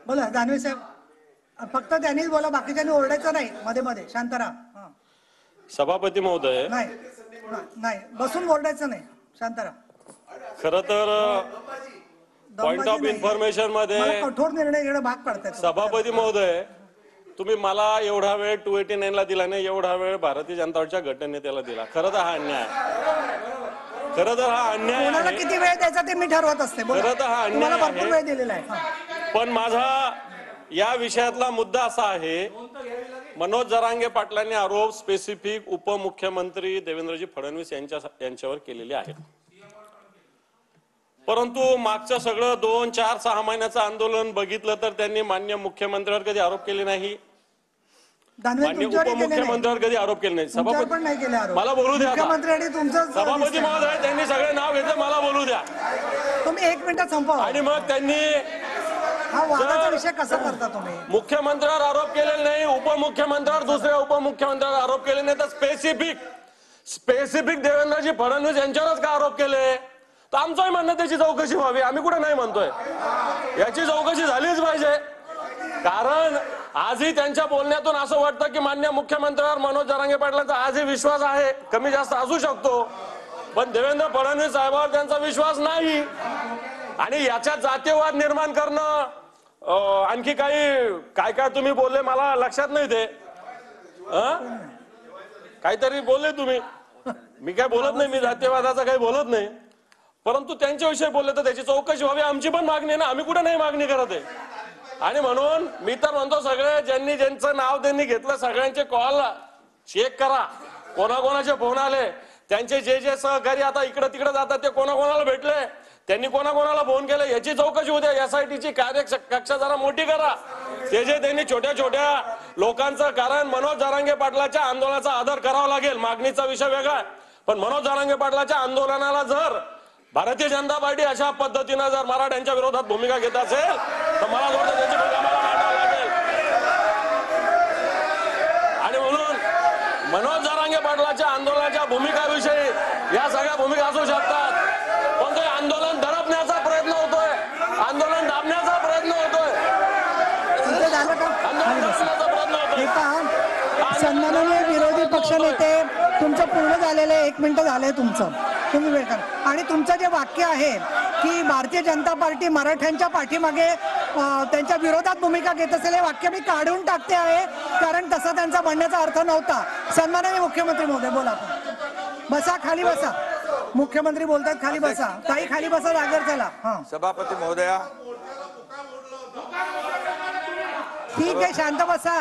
बोला दानवे साहेब, फक्त त्यांनीच बोला, बाकीच्यांनी ओरडायचं नाही, मध्ये मध्ये शांत राहा. सभापती महोदय, नाही नाही, बसून ओरडायचं नाही, शांत राहा. खरं तर पॉइंट ऑफ इन्फॉर्मेशन मध्ये कठोर निर्णय घेणं भाग पडतात. सभापती महोदय, तुम्ही मला एवढा वेळ 289 ला दिला नाही, एवढा वेळ भारतीय जनता पार्टीच्या गटनेत्याला दिला. खरं तर हा अन्याय आहे. खरं तर हा अन्याय आहे. किती वेळ द्यायचा ते मी ठरवत असते. खरं तर हा अन्याय भरपूर वेळ दिलेला आहे. पण माझा या विषयातला मुद्दा असा आहे, मनोज जरांगे पाटलांनी आरोप स्पेसिफिक उपमुख्यमंत्री देवेंद्रजी फडणवीस यांच्यावर केलेले आहेत. परंतु मागचं सगळं 2, 4, 6 महिन्याचं आंदोलन बघितलं तर त्यांनी माननीय मुख्यमंत्र्यांवर कधी आरोप केले नाही, माननीय उपमुख्यमंत्र्यांवर कधी आरोप केले नाही. सभापती मला बोलू द्या. सभापती महोदय, त्यांनी सगळे नाव घेतलं, मला बोलू द्या. तुम्ही 1 मिनिटात संपवा. आणि मग त्यांनी हा वादाचा विषय कसा करता तुम्ही? मुख्यमंत्र्यावर आरोप केलेले नाही, उपमुख्यमंत्र्यावर, दुसऱ्या उपमुख्यमंत्र्यावर आरोप केले नाही, तर स्पेसिफिक देवेंद्रजी फडणवीस यांच्यावरच का आरोप केले? तर आमचंही म्हणणं त्याची चौकशी व्हावी, आम्ही कुठे नाही म्हणतोय. याची चौकशी झालीच पाहिजे. कारण आजही त्यांच्या बोलण्यातून असं वाटतं की माननीय मुख्यमंत्र्यावर मनोज जरांगे पाटलांचा आजही विश्वास आहे, कमी जास्त असू शकतो, पण देवेंद्र फडणवीस साहेबांवर त्यांचा विश्वास नाही. आणि याच्यात जातीयवाद निर्माण करणं, आणखी काय काय तुम्ही बोलले मला लक्षात नाही. ते काहीतरी बोलले तुम्ही, मी काय बोलत नाही, मी जातीयवादाचा काही बोलत नाही, परंतु त्यांच्याविषयी बोलले तर त्याची चौकशी व्हावी, आमची पण मागणी आहे ना, आम्ही कुठे नाही मागणी करत आहे. आणि म्हणून मी तर म्हणतो, सगळे ज्यांचं नाव त्यांनी घेतलं सगळ्यांचे कॉल चेक करा, कोणाकोणाचे फोन आले, त्यांचे जे सहकारी आता इकडे तिकडे जातात ते कोणाकोणाला भेटले, त्यांनी कोणाकोणाला फोन केले, याची चौकशी होत्या. SITची कार्यकक्षा जरा मोठी करा. जे त्यांनी छोट्या छोट्या लोकांचं, कारण मनोज जरांगे पाटलाच्या आंदोलनाचा आदर करावा लागेल, मागणीचा विषय वेगळा आहे, पण मनोज जरांगे पाटलाच्या आंदोलनाला जर भारतीय जनता पार्टी अशा पद्धतीनं जर मराठ्यांच्या विरोधात भूमिका घेत असेल तर मला वाटतं त्याची भूमिका मला मांडावी लागेल. आणि म्हणून मनोज जरांगे पाटलाच्या आंदोलनाच्या भूमिकाविषयी या सगळ्या भूमिका असू शकतात, पण ते आंदोलन दडपण्याचा प्रयत्न होतोय, आंदोलन दाबण्याचा प्रयत्न होतोय, सन्माननीय विरोधी पक्षनेते, तुमचं पूर्ण झालेलं आहे, 1 मिनिट झालंय तुमचं, तुम्ही वेळ करा. आणि तुमचं जे वाक्य आहे की भारतीय जनता पार्टी मराठ्यांच्या पाठीमागे त्यांच्या विरोधात भूमिका घेत असेल, हे वाक्य मी काढून टाकते आहे, कारण तसा त्यांचा म्हणण्याचा अर्थ नव्हता. सन्माननीय मुख्यमंत्री महोदय बोला. बसा, खाली बसा. मुख्यमंत्री बोलतात, खाली बसा. ताई खाली बसा, जागेवर चला. सभापती महोदया, ठीक आहे, शांत बसा.